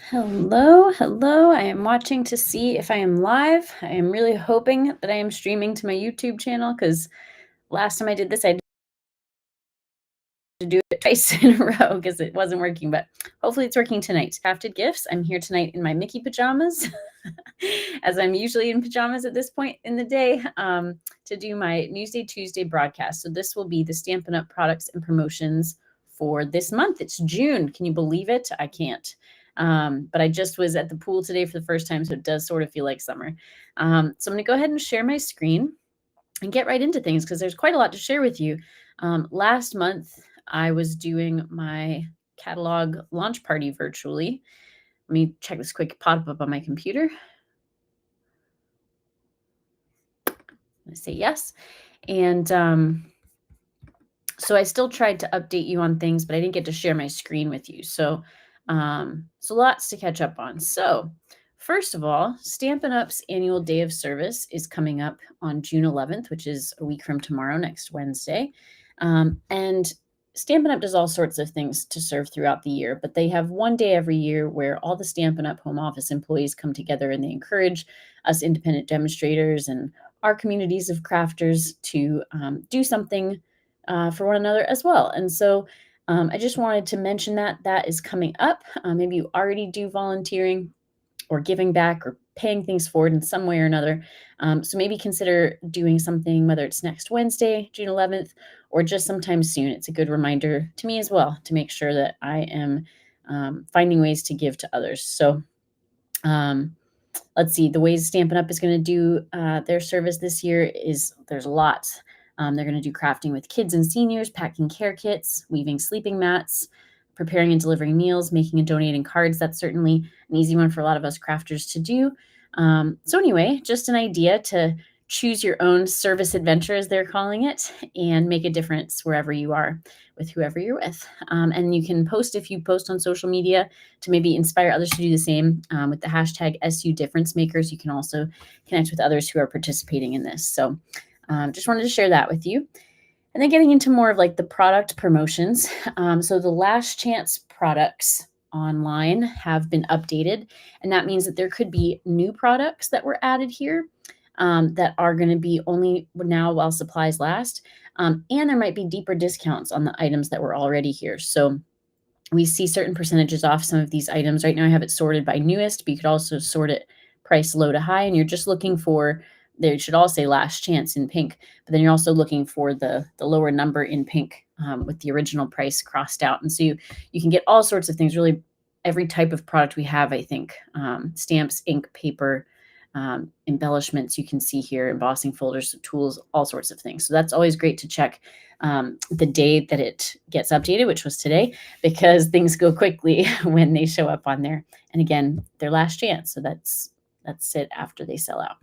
Hello, hello. I am watching to see if I am live. I am really hoping that I am streaming to my YouTube channel because last time I did this, I had to do it twice in a row because it wasn't working, but hopefully it's working tonight. Crafted gifts. I'm here tonight in my Mickey pajamas, as I'm usually in pajamas at this point in the day, to do my Newsday Tuesday broadcast. So this will be the Stampin' Up! Products and promotions for this month. It's June. Can you believe it? I can't. But I just was at the pool today for the first time, so it does sort of feel like summer. So I'm going to go ahead and share my screen and get right into things because there's quite a lot to share with you. Last month, I was doing my catalog launch party virtually. Let me check this quick pop-up on my computer. I'm going to say yes. And so I still tried to update you on things, but I didn't get to share my screen with you. So lots to catch up on. So first of all, Stampin' Up's annual day of service is coming up on June 11th, which is a week from tomorrow, next Wednesday. And Stampin' Up does all sorts of things to serve throughout the year, but they have one day every year where all the Stampin' Up home office employees come together and they encourage us independent demonstrators and our communities of crafters to do something for one another as well. And so I just wanted to mention that that is coming up. Maybe you already do volunteering or giving back or paying things forward in some way or another. So maybe consider doing something, whether it's next Wednesday, June 11th, or just sometime soon. It's a good reminder to me as well to make sure that I am finding ways to give to others. So let's see, the ways Stampin' Up is going to do their service this year is there's lots. They're going to do crafting with kids and seniors, packing care kits, weaving sleeping mats, preparing and delivering meals, making and donating cards. That's certainly an easy one for a lot of us crafters to do. So anyway, just an idea to choose your own service adventure, as they're calling it, and make a difference wherever you are with whoever you're with. And you can post, if you post on social media, to maybe inspire others to do the same with the hashtag SU Difference Makers. You can also connect with others who are participating in this. So just wanted to share that with you. And then getting into more of like the product promotions. So the last chance products online have been updated. And that means that there could be new products that were added here that are going to be only now while supplies last. And there might be deeper discounts on the items that were already here. So we see certain percentages off some of these items. Right now I have it sorted by newest, but you could also sort it price low to high. And you're just looking for, they should all say last chance in pink, but then you're also looking for the lower number in pink with the original price crossed out. And so you can get all sorts of things, really every type of product we have, I think. Stamps, ink, paper, embellishments you can see here, embossing folders, tools, all sorts of things. So that's always great to check the day that it gets updated, which was today, because things go quickly when they show up on there. And again, their last chance. So that's it after they sell out.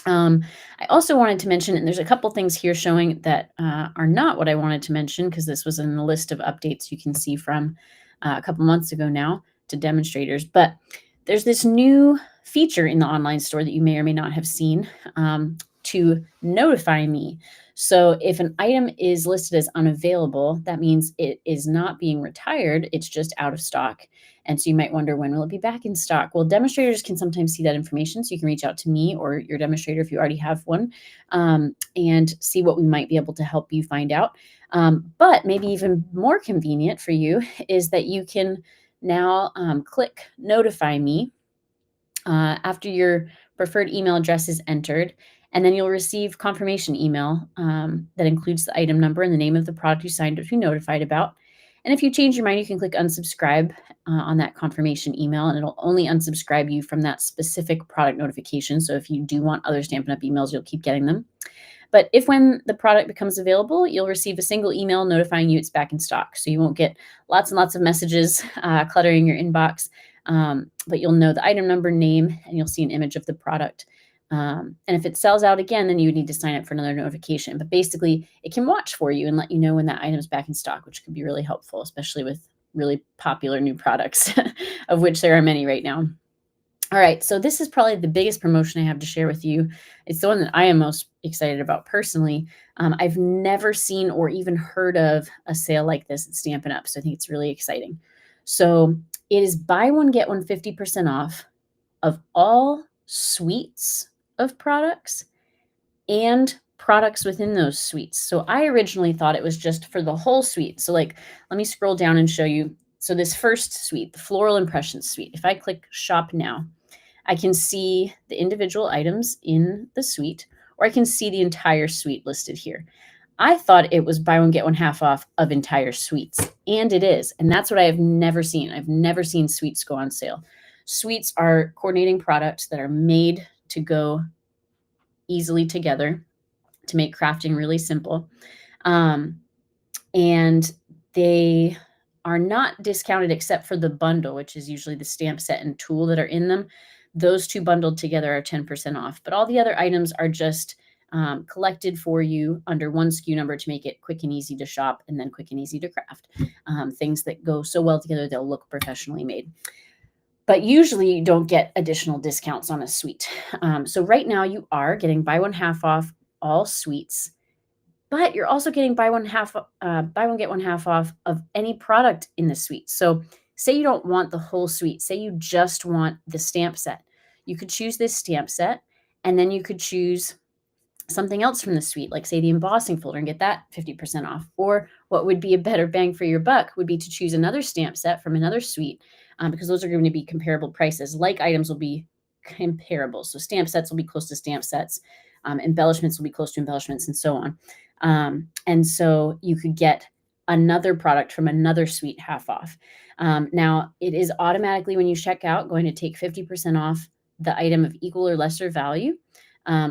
I also wanted to mention, and there's a couple things here showing that are not what I wanted to mention, because this was in the list of updates you can see from a couple months ago now to demonstrators. But there's this new feature in the online store that you may or may not have seen to notify me. So if an item is listed as unavailable, that means it is not being retired. It's just out of stock. And so you might wonder, when will it be back in stock? Well, demonstrators can sometimes see that information. So you can reach out to me or your demonstrator if you already have one and see what we might be able to help you find out. But maybe even more convenient for you is that you can now click notify me after your preferred email address is entered, and then you'll receive confirmation email that includes the item number and the name of the product you signed up to be notified about. And if you change your mind, you can click unsubscribe on that confirmation email, and it'll only unsubscribe you from that specific product notification. So if you do want other Stampin' Up! Emails, you'll keep getting them. But if when the product becomes available, you'll receive a single email notifying you it's back in stock. So you won't get lots and lots of messages cluttering your inbox, but you'll know the item number, name, and you'll see an image of the product. And if it sells out again, then you would need to sign up for another notification. But basically, it can watch for you and let you know when that item is back in stock, which could be really helpful, especially with really popular new products, of which there are many right now. All right, so this is probably the biggest promotion I have to share with you. It's the one that I am most excited about personally. I've never seen or even heard of a sale like this at Stampin' Up, so I think it's really exciting. So It is buy one, get one 50% off of all suites of products and products within those suites. So I originally thought it was just for the whole suite. So like, let me scroll down and show you. So this first suite, the Floral Impressions suite, if I click shop now, I can see the individual items in the suite, or I can see the entire suite listed here. I thought it was buy one, get one half off of entire suites, and it is. And that's what I have never seen. I've never seen suites go on sale. Suites are coordinating products that are made to go easily together to make crafting really simple. And they are not discounted except for the bundle, which is usually the stamp set and tool that are in them. Those two bundled together are 10% off, but all the other items are just collected for you under one SKU number to make it quick and easy to shop and then quick and easy to craft. Things that go so well together, they'll look professionally made. But usually you don't get additional discounts on a suite. So right now you are getting buy one half off all suites, but you're also getting buy one get one half off of any product in the suite. So say you don't want the whole suite, say you just want the stamp set. You could choose this stamp set, and then you could choose something else from the suite, like say the embossing folder, and get that 50% off. Or what would be a better bang for your buck would be to choose another stamp set from another suite, because those are going to be comparable prices. Like items will be comparable. So stamp sets will be close to stamp sets, embellishments will be close to embellishments, and so on. And so you could get another product from another suite half off. Now, it is automatically, when you check out, going to take 50% off the item of equal or lesser value.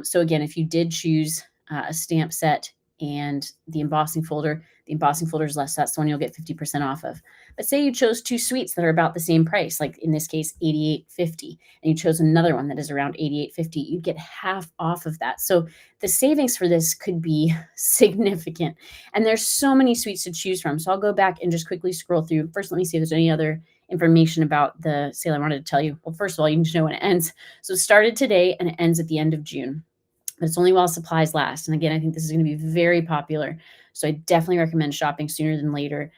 So again, if you did choose a stamp set and the embossing folder is less, that's the one you'll get 50% off of. But say you chose two suites that are about the same price, like in this case, $88.50, and you chose another one that is around $88.50, you'd get half off of that. So the savings for this could be significant. And there's so many suites to choose from. So I'll go back and just quickly scroll through. First, let me see if there's any other information about the sale I wanted to tell you. Well, first of all, you need to know when it ends. So it started today and it ends at the end of June. But it's only while supplies last. And again, I think this is going to be very popular. So I definitely recommend shopping sooner than later,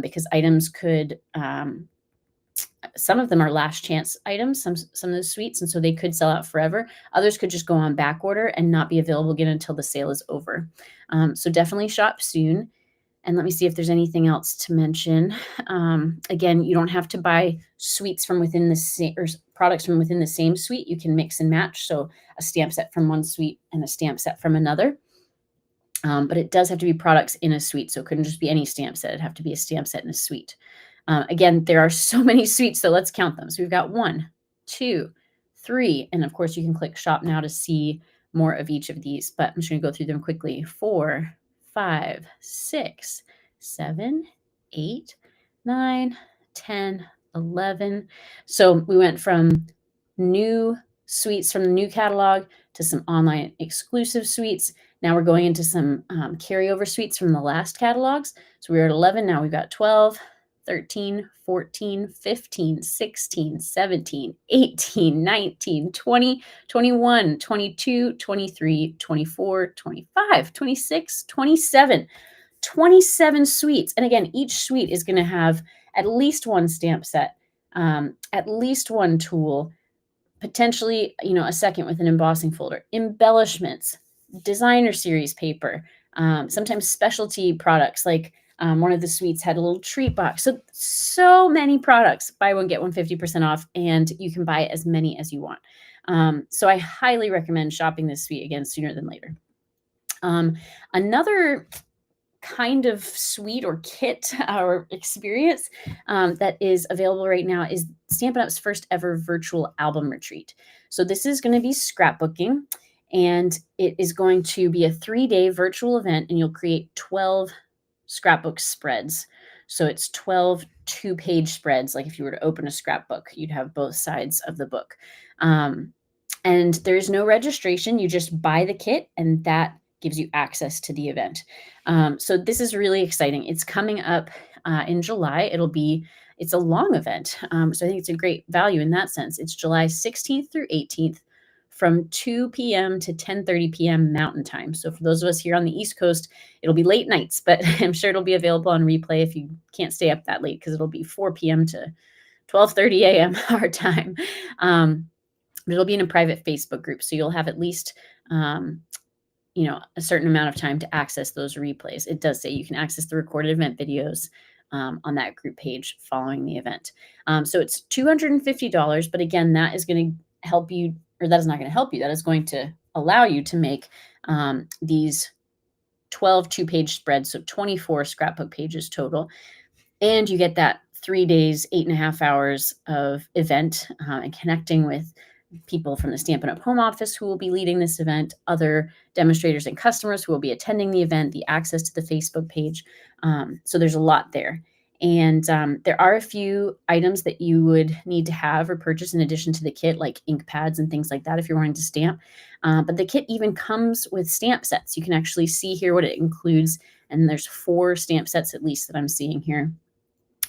because items could, some of them are last chance items, some of those suites, and so they could sell out forever. Others could just go on back order and not be available again until the sale is over. So definitely shop soon. And let me see if there's anything else to mention. Again, you don't have to buy suites from within the same, or products from within the same suite. You can mix and match. So a stamp set from one suite and a stamp set from another. But it does have to be products in a suite. So it couldn't just be any stamp set. It'd have to be a stamp set in a suite. Again, there are so many suites, so let's count them. So we've got 1, 2, 3, and of course you can click shop now to see more of each of these, but I'm just going to go through them quickly. 4, 5, 6, 7, 8, 9, 10, 11. So we went from new suites from the new catalog to some online exclusive suites. Now we're going into some carryover suites from the last catalogs. So we were at 11, now we've got 12, 13, 14, 15, 16, 17, 18, 19, 20, 21, 22, 23, 24, 25, 26, 27. 27 suites. And again, each suite is going to have at least one stamp set, at least one tool, potentially, a second with an embossing folder, embellishments, designer series paper, sometimes specialty products like one of the suites had a little treat box. So many products, buy one, get one 50% off, and you can buy as many as you want. So I highly recommend shopping this suite again sooner than later. Another kind of suite or kit or experience that is available right now is Stampin' Up's first ever virtual album retreat. So this is going to be scrapbooking, and it is going to be a 3-day virtual event, and you'll create 12 scrapbook spreads. So it's 12 2-page spreads. Like if you were to open a scrapbook, you'd have both sides of the book. And there's no registration. You just buy the kit, and that gives you access to the event. So this is really exciting. It's coming up in July. It's a long event. So I think it's a great value in that sense. It's July 16th through 18th from 2 p.m. to 10:30 p.m. Mountain Time. So for those of us here on the East Coast, it'll be late nights, but I'm sure it'll be available on replay if you can't stay up that late, because it'll be 4 p.m. to 12:30 a.m. our time. But it'll be in a private Facebook group, so you'll have at least a certain amount of time to access those replays. It does say you can access the recorded event videos on that group page following the event. So it's $250, but again, that is going to help you, or that is not going to help you. That is going to allow you to make these 12 two-page spreads, so 24 scrapbook pages total. And you get that 3 days, 8.5 hours of event and connecting with people from the Stampin' Up! Home office who will be leading this event, other demonstrators and customers who will be attending the event, the access to the Facebook page. So there's a lot there. And there are a few items that you would need to have or purchase in addition to the kit, like ink pads and things like that if you're wanting to stamp. But the kit even comes with stamp sets. You can actually see here what it includes. And there's 4 stamp sets at least that I'm seeing here.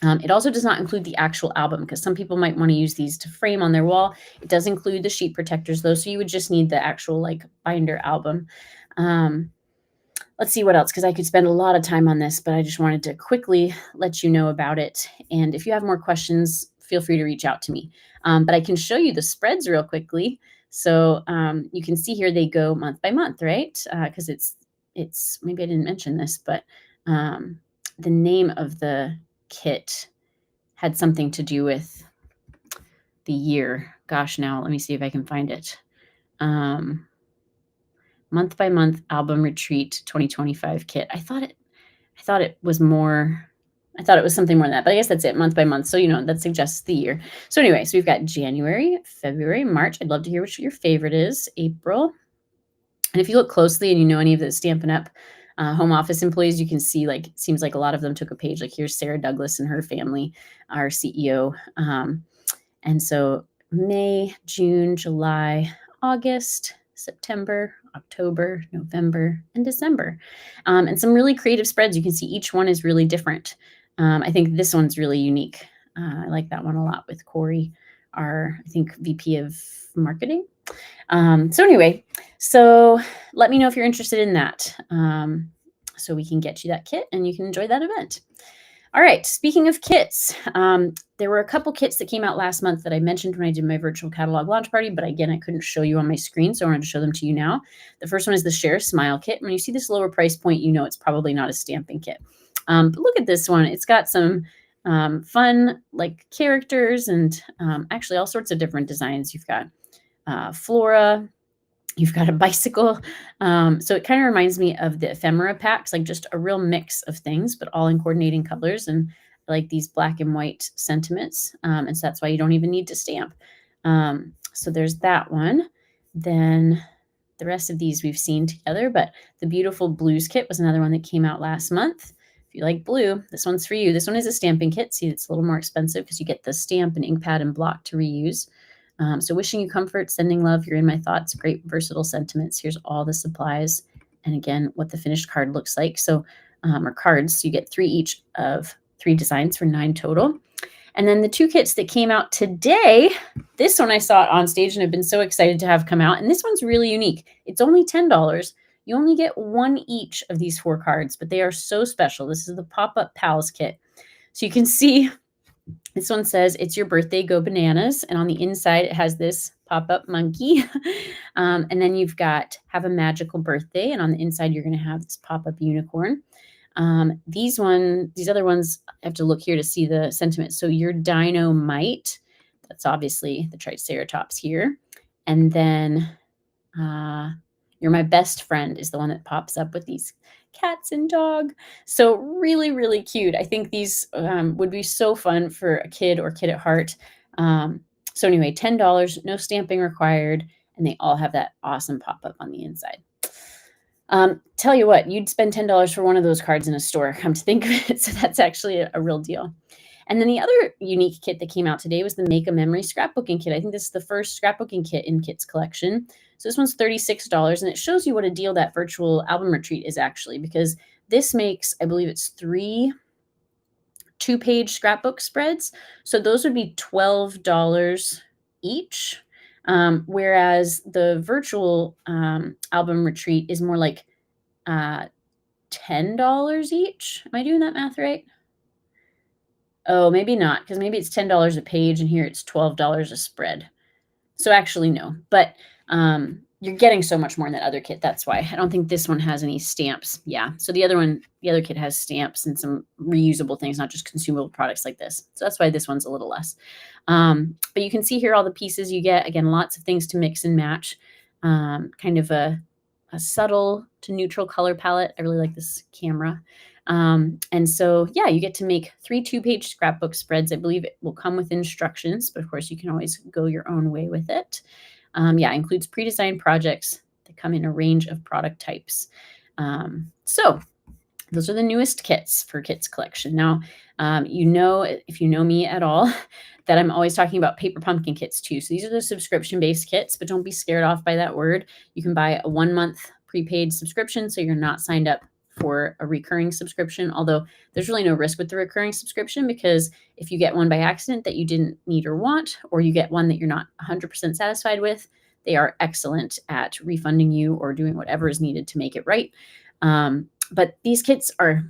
It also does not include the actual album because some people might want to use these to frame on their wall. It does include the sheet protectors though, so you would just need the actual like binder album. Let's see what else, because I could spend a lot of time on this, but I just wanted to quickly let you know about it. And if you have more questions, feel free to reach out to me. But I can show you the spreads real quickly. So you can see here they go month by month, right? Because it's maybe I didn't mention this, but the name of the kit had something to do with the year. Gosh, now let me see if I can find it. Month by month album retreat 2025 kit. I thought it was more. I thought it was something more than that, but I guess that's it, month by month. So, that suggests the year. So anyway, so we've got January, February, March. I'd love to hear what your favorite is. April. And if you look closely and you know any of the Stampin' Up! Home office employees, you can see it seems like a lot of them took a page. Like here's Sarah Douglas and her family, our CEO. And so May, June, July, August, September, October, November, and December. And some really creative spreads. You can see each one is really different. I think this one's really unique. I like that one a lot with Corey, our, I think, VP of marketing. So anyway, so let me know if you're interested in that. So we can get you that kit and you can enjoy that event. All right, speaking of kits, there were a couple kits that came out last month that I mentioned when I did my virtual catalog launch party, but again, I couldn't show you on my screen, so I wanted to show them to you now. The first one is the Share a Smile kit. When you see this lower price point, you know it's probably not a stamping kit. But look at this one. It's got some fun characters and actually all sorts of different designs. You've got Flora. You've got a bicycle. So it kind of reminds me of the ephemera packs, like just a real mix of things, but all in coordinating colors. And I like these black and white sentiments. And so that's why you don't even need to stamp. So there's that one. Then the rest of these we've seen together, but the Beautiful Blues kit was another one that came out last month. If you like blue, this one's for you. This one is a stamping kit. See, it's a little more expensive because you get the stamp and ink pad and block to reuse. So wishing you comfort, sending love, you're in my thoughts, great versatile sentiments. Here's all the supplies. And again, what the finished card looks like. So, or cards, so you get 3 each of 3 designs for 9 total. And then the 2 kits that came out today, this one I saw it on stage and I've been so excited to have come out. And this one's really unique. It's only $10. You only get 1 each of these 4 cards, but they are so special. This is the Pop-Up Pals kit. So you can see this one says, "It's your birthday, go bananas." And on the inside, it has this pop-up monkey. And then you've got "Have a magical birthday." And on the inside, you're going to have this pop-up unicorn. These other ones, I have to look here to see the sentiment. So your dynamite, that's obviously the Triceratops here. And then you're my best friend is the one that pops up with these cats and dog. So really, really cute. I think these would be so fun for a kid or kid at heart. So anyway, $10, no stamping required, and they all have that awesome pop-up on the inside. Tell you what, you'd spend $10 for one of those cards in a store, come to think of it. So that's actually a real deal. And then the other unique kit that came out today was the Make a Memory scrapbooking kit. I think this is the first scrapbooking kit in Kit's collection. So this one's $36, and it shows you what a deal that virtual album retreat is actually, because this makes, I believe it's 3 2-page scrapbook spreads. So those would be $12 each, whereas the virtual album retreat is more like $10 each. Am I doing that math right? Oh, maybe not, because maybe it's $10 a page, and here it's $12 a spread. So actually, no, but you're getting so much more in that other kit. That's why I don't think this one has any stamps. Yeah. So the other kit has stamps and some reusable things, not just consumable products like this. So that's why this one's a little less. But you can see here all the pieces you get. Again, lots of things to mix and match. Kind of a subtle to neutral color palette. I really like this camera. And so, yeah, you get to make 3 2-page scrapbook spreads. I believe it will come with instructions, but of course, you can always go your own way with it. Yeah, includes pre-designed projects that come in a range of product types. So those are the newest kits for Kits Collection. Now, if you know me at all, that I'm always talking about paper pumpkin kits too. So these are the subscription-based kits, but don't be scared off by that word. You can buy a 1-month prepaid subscription, so you're not signed up for a recurring subscription, although there's really no risk with the recurring subscription, because if you get one by accident that you didn't need or want, or you get one that you're not 100% satisfied with, they are excellent at refunding you or doing whatever is needed to make it right. But these kits are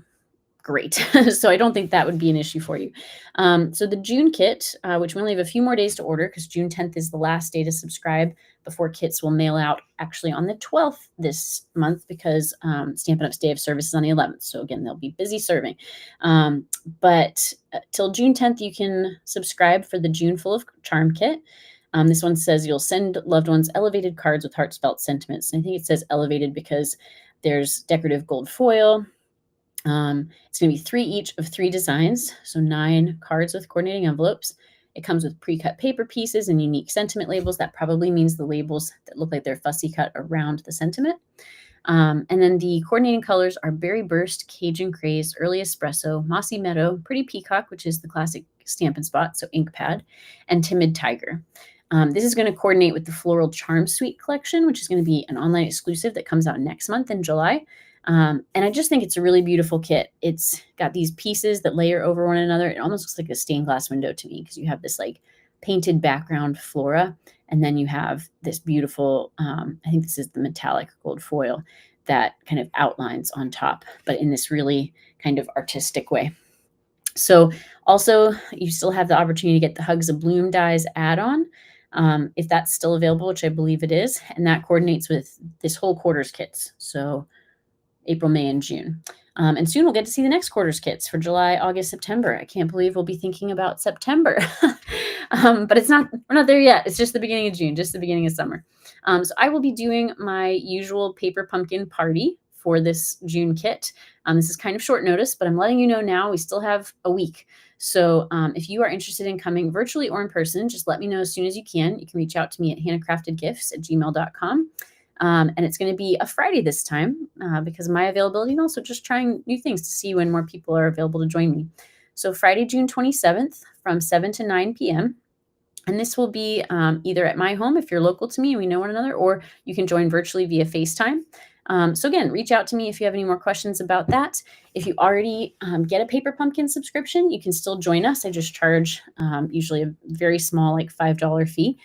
great. So I don't think that would be an issue for you. So the June kit, which we only have a few more days to order because June 10th is the last day to subscribe before kits will mail out actually on the 12th this month, because Stampin' Up's Day of Service is on the 11th. So again, they'll be busy serving. But till June 10th, you can subscribe for the June Full of Charm kit. This one says you'll send loved ones elevated cards with heartfelt sentiments. And I think it says elevated because there's decorative gold foil. It's going to be 3 each of 3 designs, so 9 cards with coordinating envelopes. It comes with pre-cut paper pieces and unique sentiment labels. That probably means the labels that look like they're fussy cut around the sentiment. And then the coordinating colors are Berry Burst, Cajun Craze, Early Espresso, Mossy Meadow, Pretty Peacock, which is the classic Stampin' Spot, so ink pad, and Timid Tiger. This is going to coordinate with the Floral Charm Suite collection, which is going to be an online exclusive that comes out next month in July. And I just think it's a really beautiful kit. It's got these pieces that layer over one another. It almost looks like a stained glass window to me, because you have this like painted background flora, and then you have this beautiful, I think this is the metallic gold foil that kind of outlines on top, but in this really kind of artistic way. So also, you still have the opportunity to get the Hugs of Bloom dies add-on, if that's still available, which I believe it is, and that coordinates with this whole quarters kits. So April, May, and June. And soon we'll get to see the next quarters kits for July, August, September. I can't believe we'll be thinking about September. But we're not there yet. It's just the beginning of June, just the beginning of summer. So I will be doing my usual paper pumpkin party for this June kit. This is kind of short notice, but I'm letting you know now. We still have a week. So if you are interested in coming virtually or in person, just let me know as soon as you can. You can reach out to me at hannahcraftedgifts@gmail.com. And it's going to be a Friday this time because of my availability, and also just trying new things to see when more people are available to join me. So Friday, June 27th from 7 to 9 p.m. And this will be either at my home if you're local to me and we know one another, or you can join virtually via FaceTime. So again, reach out to me if you have any more questions about that. If you already get a Paper Pumpkin subscription, you can still join us. I just charge usually a very small, like $5 fee.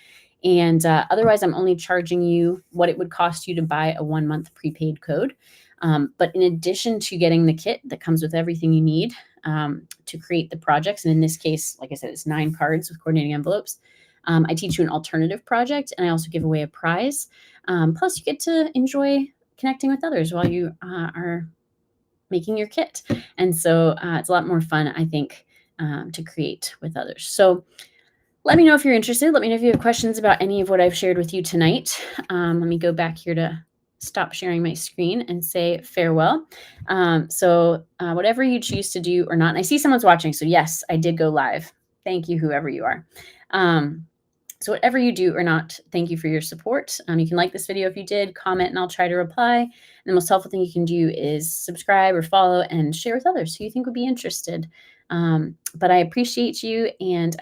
And otherwise, I'm only charging you what it would cost you to buy a 1-month prepaid code. But in addition to getting the kit that comes with everything you need to create the projects, and in this case, like I said, it's 9 cards with coordinating envelopes, I teach you an alternative project, and I also give away a prize. Plus, you get to enjoy connecting with others while you are making your kit. And so it's a lot more fun, I think, to create with others. So let me know if you're interested. Let me know if you have questions about any of what I've shared with you tonight. Let me go back here to stop sharing my screen and say farewell. So whatever you choose to do or not, and I see someone's watching, so yes, I did go live. Thank you, whoever you are. So whatever you do or not, thank you for your support. You can like this video if you did, comment, and I'll try to reply. And the most helpful thing you can do is subscribe or follow and share with others who you think would be interested. But I appreciate you, and